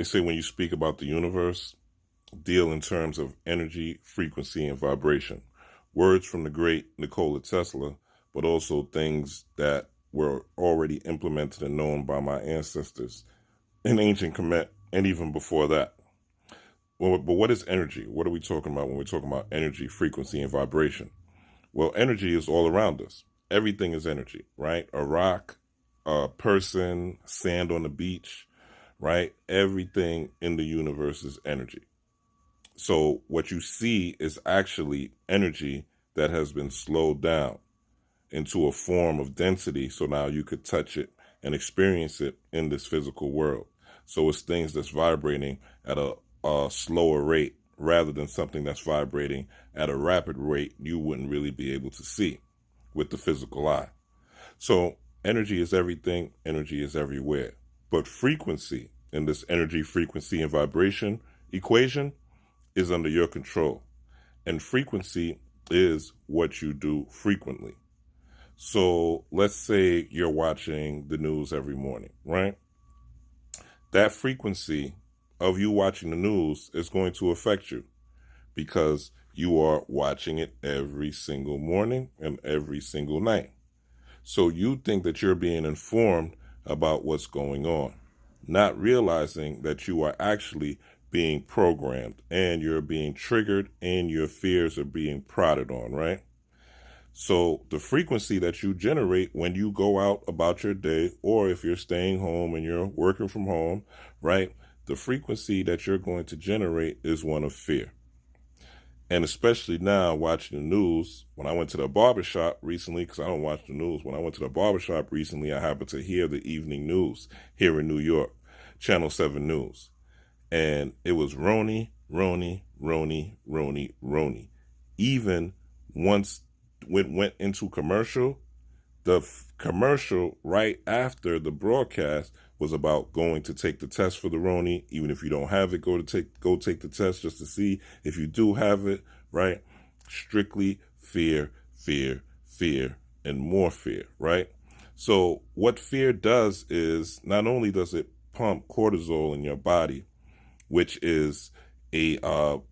They say when you speak about the universe, deal in terms of energy, frequency, and vibration. Words from the great Nikola Tesla, but also things that were already implemented and known by my ancestors in ancient Kemet and even before that. Well, but what is energy? What are we talking about when we're talking about energy, frequency, and vibration? Well, energy is all around us. Everything is energy, right? A rock, a person, sand on the beach, right? Everything in the universe is energy. So what you see is actually energy that has been slowed down into a form of density. So now you could touch it and experience it in this physical world. So it's things that's vibrating at a slower rate rather than something that's vibrating at a rapid rate you wouldn't really be able to see with the physical eye. So energy is everything, energy is everywhere. But frequency in this energy, frequency, and vibration equation is under your control. And frequency is what you do frequently. So let's say you're watching the news every morning, right? That frequency of you watching the news is going to affect you because you are watching it every single morning and every single night. So you think that you're being informed about what's going on, not realizing that you are actually being programmed and you're being triggered and your fears are being prodded on, right? So the frequency that you generate when you go out about your day, or if you're staying home and you're working from home, right? The frequency that you're going to generate is one of fear. And especially now watching the news, when I went to the barbershop recently, because I don't watch the news, when I went to the barbershop recently, I happened to hear the evening news here in New York, Channel 7 News. And it was Roni. Even once it went into commercial, the commercial right after the broadcast was about going to take the test for the Roni. Even if you don't have it, go take the test just to see if you do have it, right? Strictly fear, and more fear, right? So what fear does is not only does it pump cortisol in your body, which is a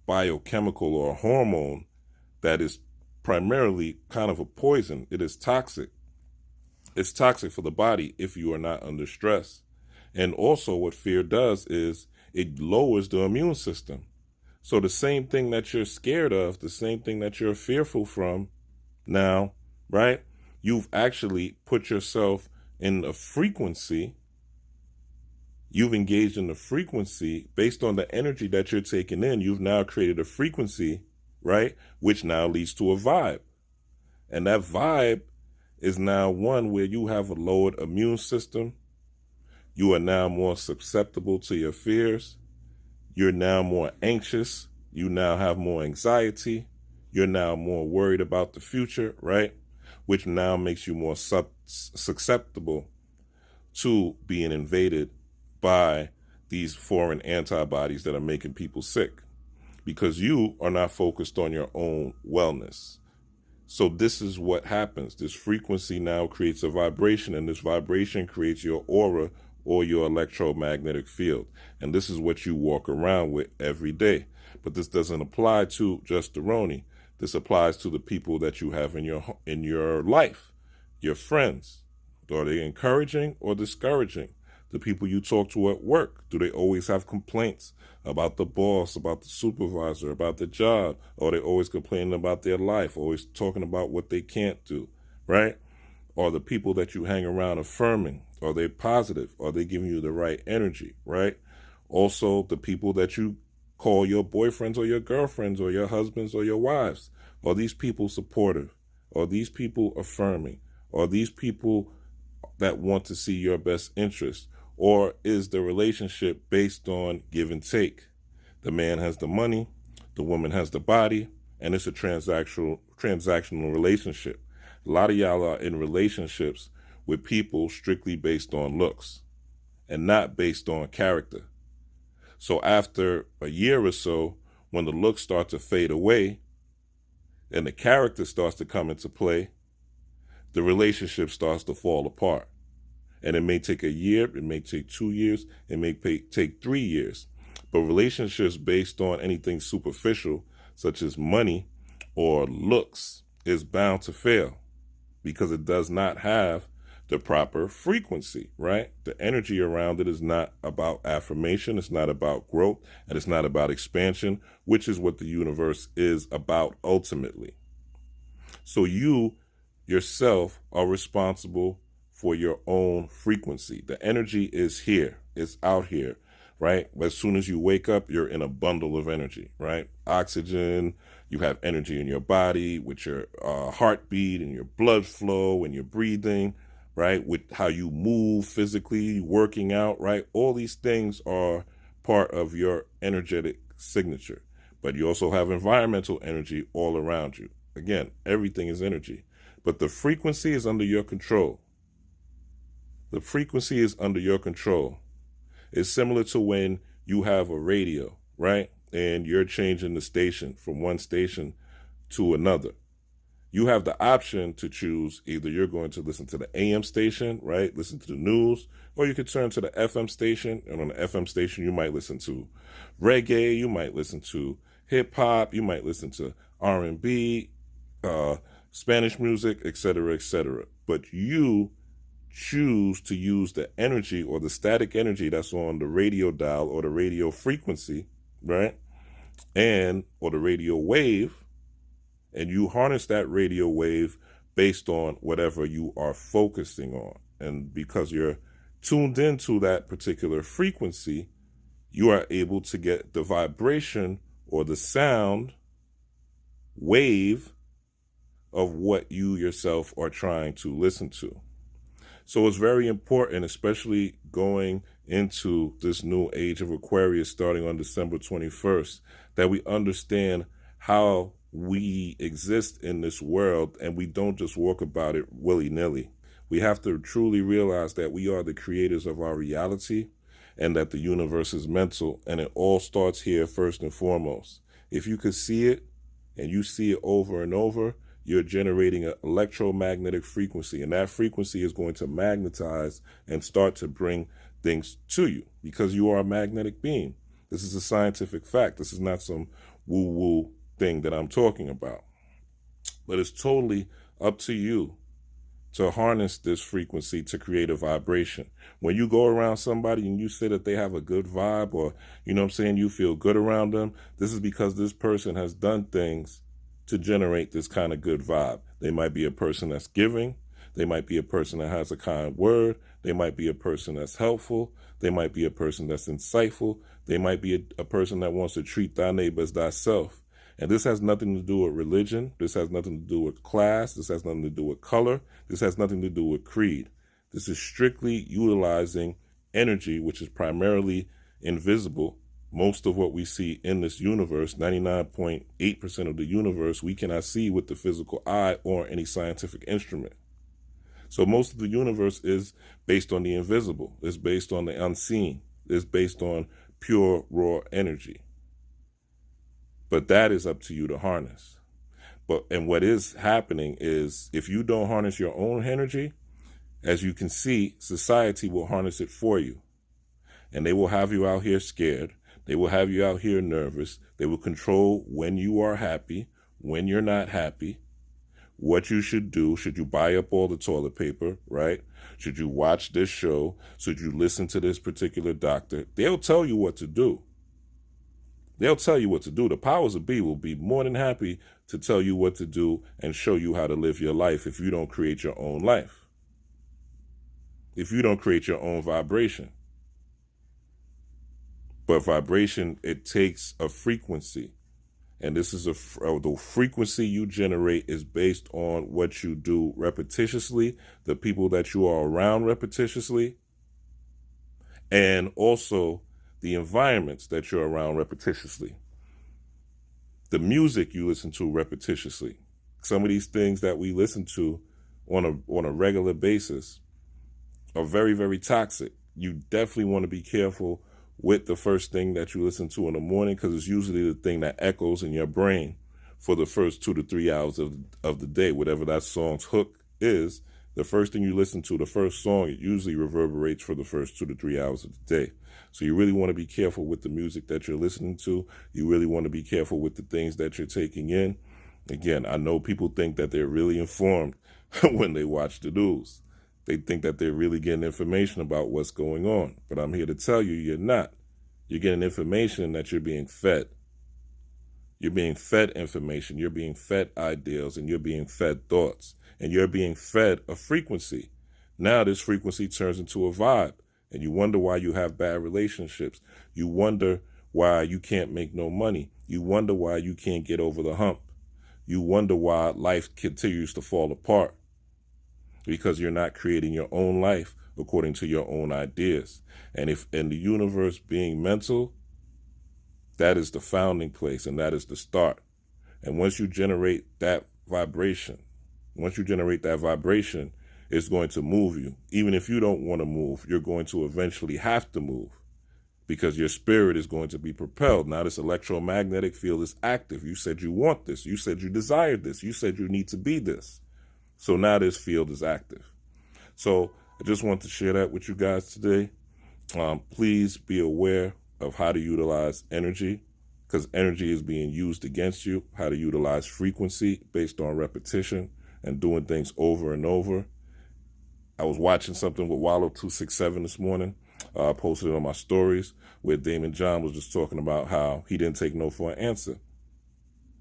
biochemical or a hormone that is primarily kind of a poison. It is toxic. It's toxic for the body if you are not under stress. And also what fear does is it lowers the immune system. So the same thing that you're scared of, the same thing that you're fearful from now, right? You've actually put yourself in a frequency. You've engaged in the frequency based on the energy that you're taking in. You've now created a frequency, right? Which now leads to a vibe. And that vibe is now one where you have a lowered immune system. You are now more susceptible to your fears. You're now more anxious. You now have more anxiety. You're now more worried about the future, right? Which now makes you more susceptible to being invaded by these foreign antibodies that are making people sick because you are not focused on your own wellness. So this is what happens. This frequency now creates a vibration, and this vibration creates your aura or your electromagnetic field. And this is what you walk around with every day. But this doesn't apply to just the Roni. This applies to the people that you have in your life, your friends. Are they encouraging or discouraging? The people you talk to at work, do they always have complaints about the boss, about the supervisor, about the job? Or are they always complaining about their life, always talking about what they can't do, right? Are the people that you hang around affirming? Are they positive? Are they giving you the right energy, right? Also, the people that you call your boyfriends or your girlfriends or your husbands or your wives, are these people supportive? Are these people affirming? Are these people that want to see your best interest? Or is the relationship based on give and take? The man has the money, the woman has the body, and it's a transactional relationship. A lot of y'all are in relationships with people strictly based on looks and not based on character. So after a year or so, when the looks start to fade away and the character starts to come into play, the relationship starts to fall apart. And it may take a year, it may take 2 years, it may take 3 years. But relationships based on anything superficial, such as money or looks, is bound to fail because it does not have the proper frequency, right? The energy around it is not about affirmation, it's not about growth, and it's not about expansion, which is what the universe is about ultimately. So you yourself are responsible for your own frequency. The energy is here, it's out here, right? As soon as you wake up, you're in a bundle of energy, right? Oxygen, you have energy in your body with your heartbeat and your blood flow and your breathing, right? With how you move physically, working out, right? All these things are part of your energetic signature. But you also have environmental energy all around you. Again, everything is energy. But the frequency is under your control. The frequency is under your control. It's similar to when you have a radio, right? And you're changing the station from one station to another. You have the option to choose either you're going to listen to the AM station, right? Listen to the news, or you could turn to the FM station. And on the FM station, you might listen to reggae, you might listen to hip hop, you might listen to R&B, Spanish music, etc., etc. But you choose to use the energy or the static energy that's on the radio dial or the radio frequency, right? Or the radio wave. And you harness that radio wave based on whatever you are focusing on. And because you're tuned into that particular frequency, you are able to get the vibration or the sound wave of what you yourself are trying to listen to. So it's very important, especially going into this new age of Aquarius starting on December 21st, that we understand how we exist in this world and we don't just walk about it willy-nilly. We have to truly realize that we are the creators of our reality and that the universe is mental, and it all starts here first and foremost. If you could see it and you see it over and over, you're generating an electromagnetic frequency, and that frequency is going to magnetize and start to bring things to you because you are a magnetic being. This is a scientific fact. This is not some woo-woo thing that I'm talking about. But it's totally up to you to harness this frequency to create a vibration. When you go around somebody and you say that they have a good vibe, or, you know what I'm saying, you feel good around them, this is because this person has done things to generate this kind of good vibe. They might be a person that's giving. They might be a person that has a kind word. They might be a person that's helpful. They might be a person that's insightful. They might be a person that wants to treat thy neighbor as thyself. And this has nothing to do with religion. This has nothing to do with class. This has nothing to do with color. This has nothing to do with creed. This is strictly utilizing energy, which is primarily invisible. Most of what we see in this universe, 99.8% of the universe, we cannot see with the physical eye or any scientific instrument. So most of the universe is based on the invisible. It's based on the unseen. It's based on pure, raw energy. But that is up to you to harness. And what is happening is if you don't harness your own energy, as you can see, society will harness it for you. And they will have you out here scared. They will have you out here nervous. They will control when you are happy, when you're not happy, what you should do. Should you buy up all the toilet paper, right? Should you watch this show? Should you listen to this particular doctor? They'll tell you what to do. They'll tell you what to do. The powers that be will be more than happy to tell you what to do and show you how to live your life if you don't create your own life. If you don't create your own vibration. But vibration, it takes a frequency. And this is the frequency you generate is based on what you do repetitiously, the people that you are around repetitiously, and also the environments that you're around repetitiously. The music you listen to repetitiously. Some of these things that we listen to on a regular basis are very, very toxic. You definitely want to be careful with the first thing that you listen to in the morning, because it's usually the thing that echoes in your brain for the first 2 to 3 hours of the day. Whatever that song's hook is The first thing you listen to, the first song, it usually reverberates for the first 2 to 3 hours of the day. So you really want to be careful with the music that you're listening to. You really want to be careful with the things that you're taking in. Again, I know people think that they're really informed when they watch the news. They think that they're really getting information about what's going on. But I'm here to tell you, you're not. You're getting information that you're being fed. You're being fed information. You're being fed ideals, and you're being fed thoughts. And you're being fed a frequency. Now this frequency turns into a vibe. And you wonder why you have bad relationships. You wonder why you can't make no money. You wonder why you can't get over the hump. You wonder why life continues to fall apart. Because you're not creating your own life according to your own ideas. And if in the universe being mental, that is the founding place and that is the start. And once you generate that vibration, it's going to move you. Even if you don't want to move, you're going to eventually have to move because your spirit is going to be propelled. Now this electromagnetic field is active. You said you want this. You said you desired this. You said you need to be this. So now this field is active. So I just want to share that with you guys today. Please be aware of how to utilize energy, because energy is being used against you, how to utilize frequency based on repetition and doing things over and over. I was watching something with Wallow267 this morning. I posted it on my stories where Damon John was just talking about how he didn't take no for an answer.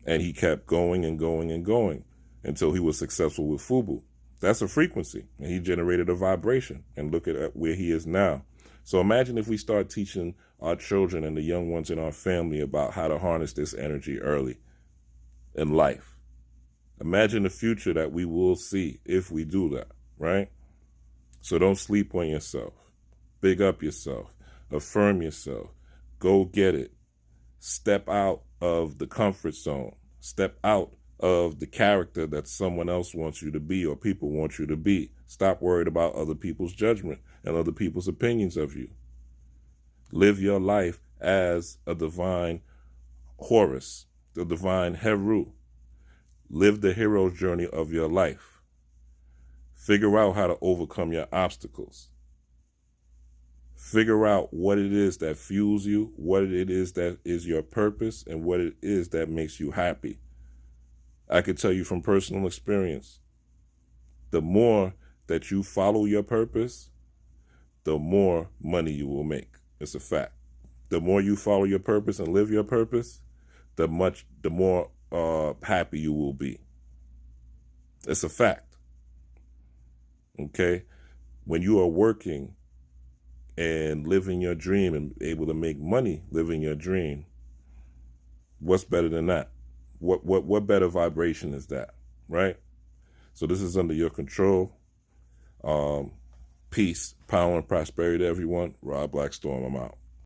And he kept going and going and going until he was successful with FUBU. That's a frequency, and he generated a vibration. And look at where he is now. So imagine if we start teaching our children and the young ones in our family about how to harness this energy early in life. Imagine the future that we will see if we do that, right? So don't sleep on yourself. Big up yourself. Affirm yourself. Go get it. Step out of the comfort zone. Step out of the character that someone else wants you to be or people want you to be. Stop worried about other people's judgment and other people's opinions of you. Live your life as a divine Horus, the divine Heru. Live the hero's journey of your life. Figure out how to overcome your obstacles. Figure out what it is that fuels you, what it is that is your purpose, and what it is that makes you happy. I can tell you from personal experience, the more that you follow your purpose, the more money you will make. It's a fact. The more you follow your purpose and live your purpose, the more happy you will be. It's a fact. Okay? When you are working and living your dream and able to make money living your dream, what's better than that? What better vibration is that, right? So this is under your control. Peace, power, and prosperity to everyone. Rob Blackstorm, I'm out.